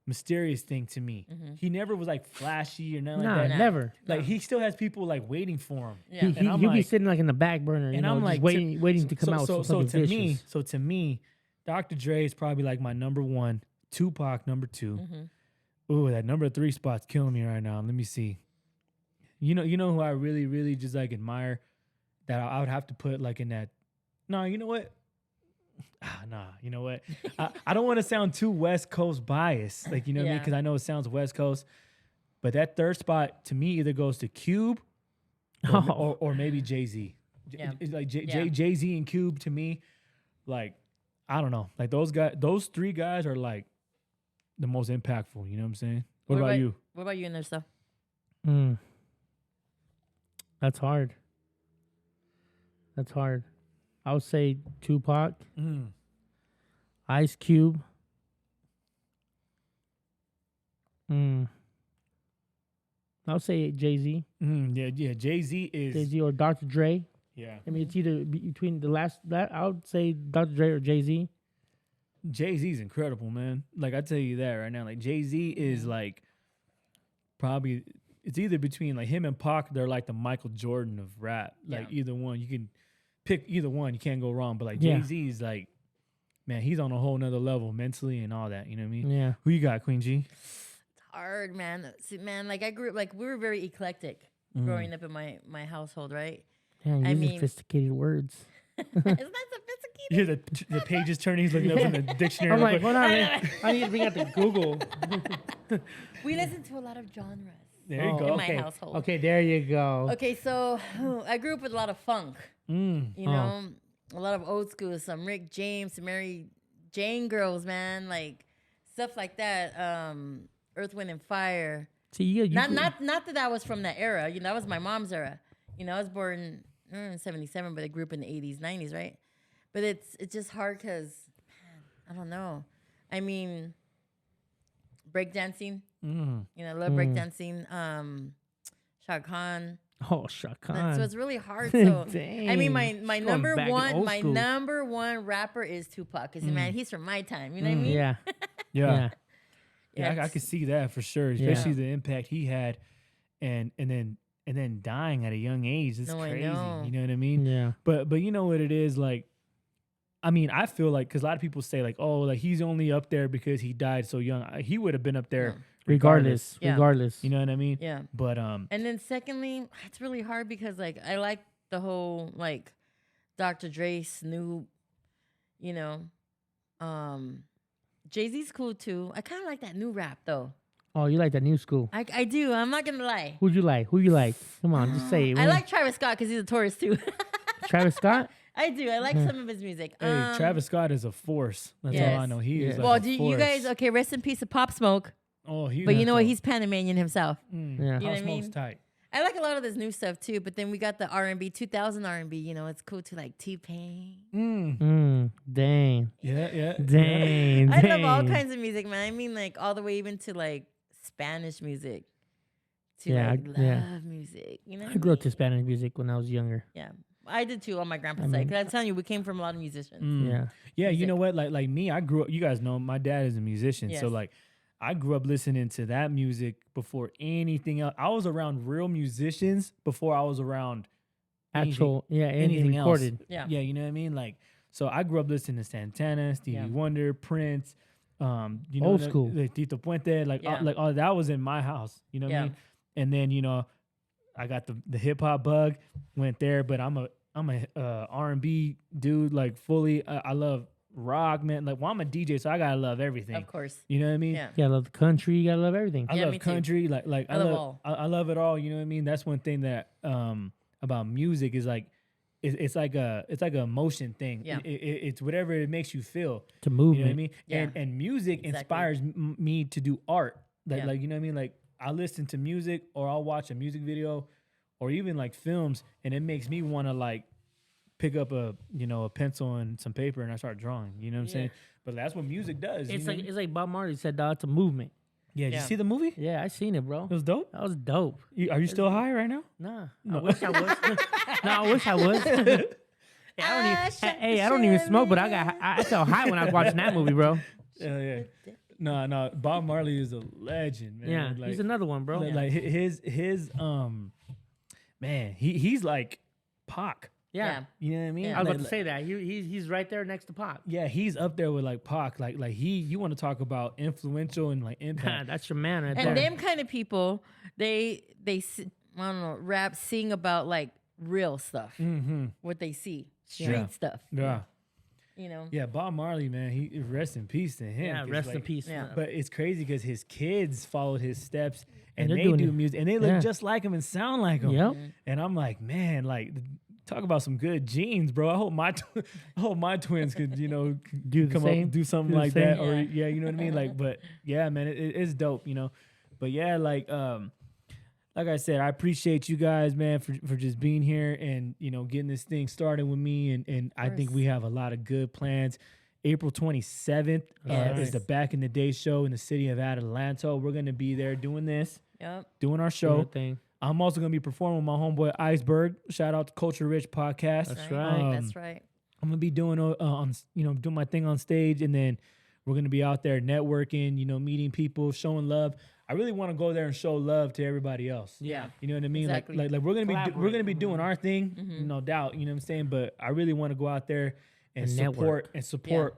mysterious thing to me. He never was like flashy or nothing Nah, like that. never. Like, he still has people like waiting for him. Yeah. He'll I'm be like- sitting like in the back burner, you And know, I'm just like, waiting to come out with something vicious. to me, Dr. Dre is probably like my number one. Tupac number two. Ooh, that number 3 spot's killing me right now. Let me see. You know who I really, really just like admire, that I would have to put like in that. No, you know what? You know what? I don't want to sound too West Coast biased, like, you know what I mean? Yeah. Because I know it sounds West Coast, but that third spot to me either goes to Cube or maybe Jay-Z. Yeah. It's like Yeah. Jay-Z and Cube to me, like, I don't know, like those 3 guys are like the most impactful. You know what I'm saying? What about you? What about you and their stuff? That's hard. I would say Tupac, Ice Cube. I would say Jay-Z. Yeah. Jay-Z is. Jay-Z or Dr. Dre. Yeah. I mean, it's either between that I would say Dr. Dre or Jay-Z. Jay-Z's incredible, man. Like, I tell you that right now. Like, Jay-Z is like probably, it's either between like him and Pac. They're like the Michael Jordan of rap. Like, either one, you can pick either one. You can't go wrong. But like, Jay-Z is like, man, he's on a whole nother level mentally and all that. You know what I mean? Yeah. Who you got, Queen G? It's hard, man. See, man, like I grew up, like we were very eclectic growing up in my household, right? Damn, I you use mean- sophisticated words. It's not sophisticated. You hear the pages turning. He's looking up in the dictionary. I'm real like, quick. hold on, man. I need to bring out the Google. We listen to a lot of genres. There you go. In my Okay. household. Okay, there you go. Okay, so I grew up with a lot of funk. You know, a lot of old school, some Rick James, some Mary Jane girls, man, like stuff like that. Earth, Wind, and Fire. See, you Not that I was from that era. You know, that was my mom's era. You know, I was born in '77, but I grew up in the '80s, '90s, right? But it's just hard because, I don't know. I mean, breakdancing. You know, I love breakdancing. Shah Khan. Oh, Shah Khan. So it's really hard. So Dang. I mean, my She's number going back to old one, school. number one rapper is Tupac. Cause man, he's from my time. You know what I mean? Yeah. Yeah. Yeah, I could see that for sure, especially the impact he had, and then dying at a young age. It's No, I crazy. know. You know what I mean? Yeah. But you know what it is like. I mean, I feel like because a lot of people say like, oh, like he's only up there because he died so young. He would have been up there regardless. Yeah. Regardless. You know what I mean? Yeah. But And then secondly, it's really hard because like I like the whole like Dr. Dre, Snoop, you know, Jay-Z's cool too. I kind of like that new rap though. Oh, you like that new school? I do. I'm not gonna lie. Who'd you like? Who you like? Come on, just say it. I like Travis Scott because he's a Taurus too. Travis Scott. I do. I like some of his music. hey, Travis Scott is a force. That's all I yes. know. He is. Like Well, a do you force. guys? Okay, rest in peace to Pop Smoke. Oh, he. But you know what? He's Panamanian himself. Yeah. You know what I House Smoke's mean? tight. I like a lot of this new stuff too. But then we got the R&B, 2000 R&B. You know, it's cool to like T-Pain. Dang. Yeah. Dang. I love all kinds of music, man. I mean, like all the way even to like Spanish music. To like love music. You know. I grew up to Spanish music when I was younger. Yeah. I did too on my grandpa's side. Cause I'm telling you, we came from a lot of musicians. Yeah. Yeah, you know what? Like me, I grew up. You guys know my dad is a musician, so Yes. like I grew up listening to that music before anything else. I was around real musicians before I was around Actual, anything anything recorded. else. Yeah. Yeah, you know what I mean. Like, so I grew up listening to Santana, Stevie Yeah. Wonder, Prince. You know, Old school. like Tito Puente, like all that was in my house. You know what I mean? And then I got the hip hop bug, went there, but I'm a R&B dude, like fully. I love rock, man. Like, well, I'm a DJ, so I gotta love everything. Of course. You know what I mean? Yeah. You gotta love the country. You gotta love everything. I Yeah, love me too. country. Like I love love all. I love it all. You know what I mean? That's one thing that about music is like it's like a emotion thing. Yeah. It's whatever it makes you feel. To movement. You know what I mean? Yeah. And music Exactly. inspires me to do art. Yeah. Like you know what I mean? Like I listen to music or I'll watch a music video or even like films, and it makes me want to like pick up a pencil and some paper and I start drawing. You know what I'm saying? But that's what music does. It's you like know? it's like Bob Marley said, dog. It's a movement. Yeah. Did Yeah. you see the movie? Yeah, I seen it, bro. It was dope. That was dope. Are you still high right now? Nah, I wish I was. No, I wish I was. I don't even smoke, but I felt high when I was watching that movie, bro. Yeah. No. Bob Marley is a legend, man. Yeah, Like, he's another one, bro. like his man, he's like Pac. Yeah. You know what I mean? Yeah. I was Like- about to say that. He's right there next to Pac. Yeah, he's up there with like Pac. Like you want to talk about influential and like impact. That's your man right And there. them kind of people, they I don't know, rap, sing about like real stuff, what they see, street stuff. Yeah. You know. Yeah, Bob Marley, man, he rest in peace to him. Yeah, 'cause, rest in like, peace. Yeah. But it's crazy because his kids followed his steps and they're they doing do it. music and they look Yeah. just like him and sound like him. Yep. And I'm like, man, like talk about some good genes, bro. I hope my twins could, Do the come same. up do something Do the like that, same. or yeah, you know what I mean. Like, but yeah, man, it's dope, But yeah, like I said, I appreciate you guys, man, for just being here and getting this thing started with me, and I think we have a lot of good plans. April 27th is the Back in the Day show in the city of Adelanto. We're gonna be there doing this, Yep. doing our show. Good thing. I'm also going to be performing with my homeboy Iceberg. Shout out to Culture Rich Podcast. That's right. That's right. I'm going to be doing doing my thing on stage, and then we're going to be out there networking, meeting people, showing love. I really want to go there and show love to everybody else. Yeah. You know what I mean? Exactly. Like we're going to Collaborate. be doing our thing, no doubt, you know what I'm saying? But I really want to go out there and And network. support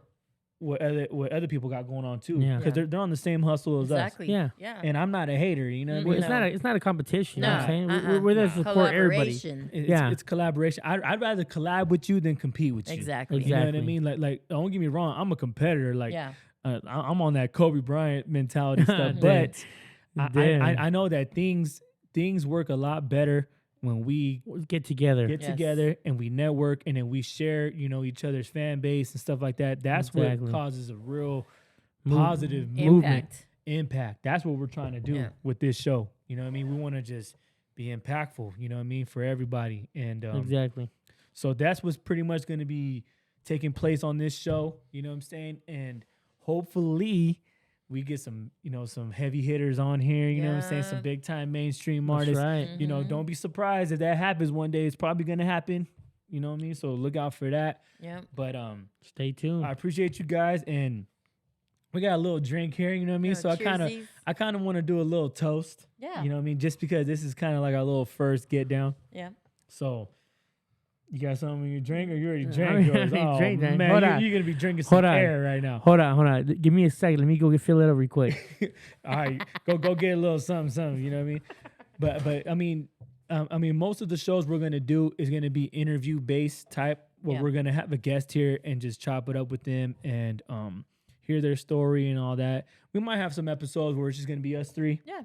what other people got going on too. Yeah. Because they're on the same hustle as Exactly. Yeah. Yeah. us. And I'm not a hater, you know what I Well, mean? it's not a competition. You know what I'm saying? Uh-uh. We're there to support everybody. Collaboration. It's collaboration. I'd rather collab with you than compete with you. Exactly. You know what I Exactly. mean? Like don't get me wrong. I'm a competitor. Like Yeah. I'm on that Kobe Bryant mentality stuff. But I know that things work a lot better when we Get together. Yes. together and we network and then we share, each other's fan base and stuff like that. That's Exactly. what causes a real positive Impact. impact. That's what we're trying to do Yeah. with this show. You know what I mean? We want to just be impactful, you know what I mean, for everybody. And Exactly. so that's what's pretty much going to be taking place on this show, you know what I'm saying? And hopefully we get some, some heavy hitters on here, you know what I'm saying? Some Yeah. big time mainstream That's artists. right. Don't be surprised if that happens one day. It's probably going to happen, you know what I mean? So look out for that. Yeah. But Stay tuned. I appreciate you guys, and we got a little drink here, you know what I mean? Yeah, So cheersies. I kind of want to do a little toast. Yeah. You know what I mean? Just because this is kind of like our little first get down. Yeah. So you got something in your drink, or you already I drank already yours? Oh, drank that. man, Hold you're on. going to be drinking some Hold on. air right now. Hold on. Give me a second. Let me go fill it up real quick. All right, go get a little something, you know what I mean? But I mean, most of the shows we're gonna do is gonna be interview based type, where Yeah. we're gonna have a guest here and just chop it up with them and hear their story and all that. We might have some episodes where it's just gonna be us three. Yeah.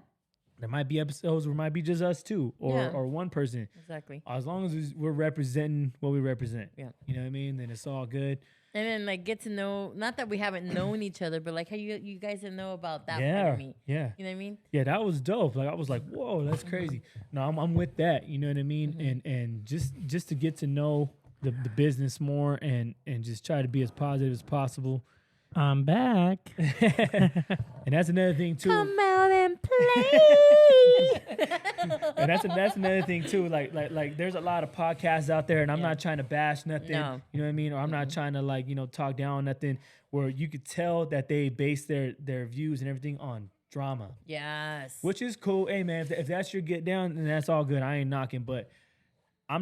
There might be episodes where it might be just us two or Yeah. or one person. Exactly. As long as we're representing what we represent, Yeah. you know what I mean? Then it's all good. And then like get to know, not that we haven't known each other, but like how you guys didn't know about that part Yeah, of me. yeah. You know what I mean? Yeah, that was dope. Like I was like, whoa, that's crazy. No, I'm with that. You know what I mean? Mm-hmm. And just to get to know the business more and just try to be as positive as possible. I'm back. And that's another thing too. Come out and play. And that's another thing too. Like there's a lot of podcasts out there, and I'm Yeah. not trying to bash nothing. No. You know what I mean? Or I'm not trying to talk down on nothing. Where you could tell that they base their views and everything on drama. Yes. Which is cool. Hey man, if that's your get down, then that's all good. I ain't knocking, but we're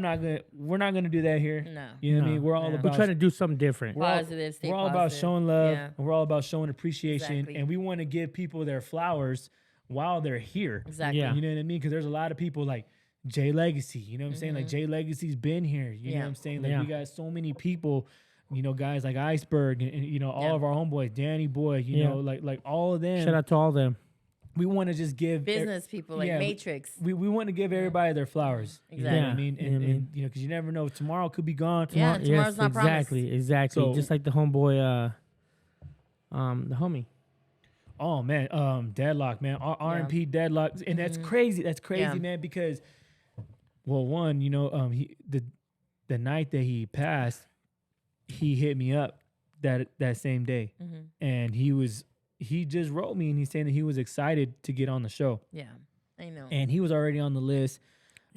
not gonna do that here. No. You know what I No. mean? We're all No. about We're trying to do something different. Positive, stay we're all about positive. showing love. Yeah. And we're all about showing appreciation. Exactly. And we want to give people their flowers while they're here. Exactly. Yeah. You know what I mean? Because there's a lot of people like Jay Legacy. You know what I'm saying? Like Jay Legacy's been here. You know Yeah. what I'm saying? Like Yeah. we got so many people. Guys like Iceberg and all Yeah. of our homeboys, Danny Boy. You Yeah. know, like all of them. Shout out to all them. We want to just give Business people like yeah, Matrix. we want to give everybody their flowers. You know what I Exactly. mean? Yeah, you know what I mean? And because you never know, tomorrow could be gone. Yeah. Tomorrow's not promised. Exactly. So- Just like the homeboy, the homie. Oh man, Deadlock, man, R&P Deadlock, and that's crazy. That's crazy, Yeah. man. Because, well, one, he the night that he passed, he hit me up that same day, and he just wrote me and he's saying that he was excited to get on the show, Yeah. I know. and he was already on the list.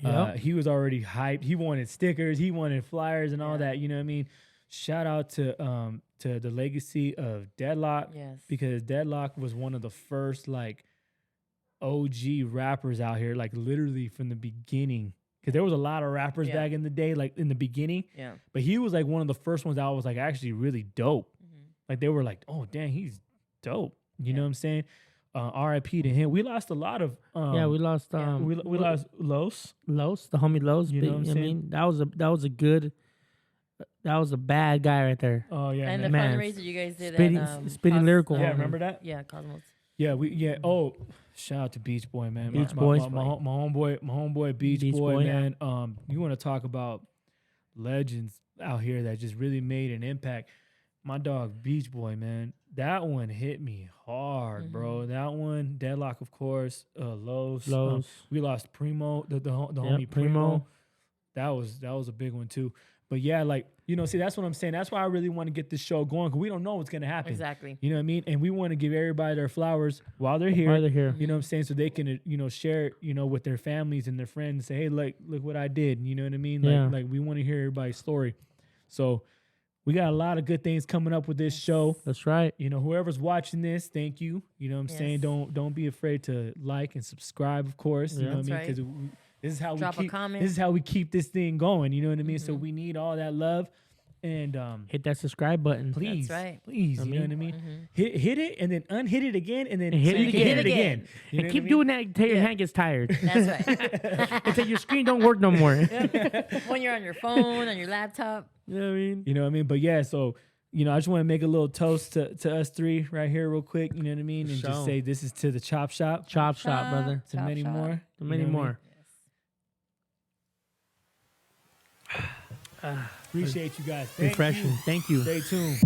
Yep. He was already hyped. He wanted stickers. He wanted flyers and all that. You know what I mean? Shout out to the legacy of Deadlock. Yes. Because Deadlock was one of the first OG rappers out here, like literally from the beginning. Because there was a lot of rappers Yeah. back in the day, like in the beginning. Yeah. But he was like one of the first ones that was like actually really dope. Like they were like, oh dang, he's dope. You know what I'm saying? R.I.P. to him. We lost a lot of. Yeah, we lost. we lost Los. Los, the homie Los. You know what I'm I saying? mean, that was a bad guy right there. Oh yeah, And man. the Man, fundraiser you guys did spitting- at spitting lyrical. Yeah, remember that? Yeah, Cosmos. Yeah, Oh, shout out to Beach Boy, man. Beach my, Boy. my homeboy, Beach Beach Boy, Boy. man. You want to talk about legends out here that just really made an impact? My dog, Beach Boy, man. That one hit me hard, bro. That one, Deadlock, of course. Los. We lost Primo, the homie Primo. That was a big one too. But yeah, see, that's what I'm saying. That's why I really want to get this show going, because we don't know what's gonna happen. Exactly. You know what I mean? And we want to give everybody their flowers while they're here. You know what I'm saying? So they can, share, with their families and their friends. Say, hey, look what I did. You know what I mean? Like we want to hear everybody's story. So we got a lot of good things coming up with this show. That's right. Whoever's watching this, thank you. You know what I'm saying? Don't be afraid to like and subscribe, of course. You know what I mean? That's Because this is how Drop a we keep comment. this is how we keep this thing going. You know what I mean? So we need all that love. And hit that subscribe button. please, That's right. please, you know what I mean? Hit it and then unhit it again and then hit so it you can again. hit it again. You know And what keep I mean? doing that until your hand gets tired. That's right. Until your screen don't work no more. When you're on your phone, on your laptop. You know what I mean? You know what I mean? But yeah, so you know, I just want to make a little toast to us three right here, real quick. You know what I mean? And For just sure. say this is to the Chop Shop. Chop shop, brother. To Chop many shop. more. To many You know what I more. mean? Appreciate you guys. Thank Refreshing. you. Thank you. Stay tuned.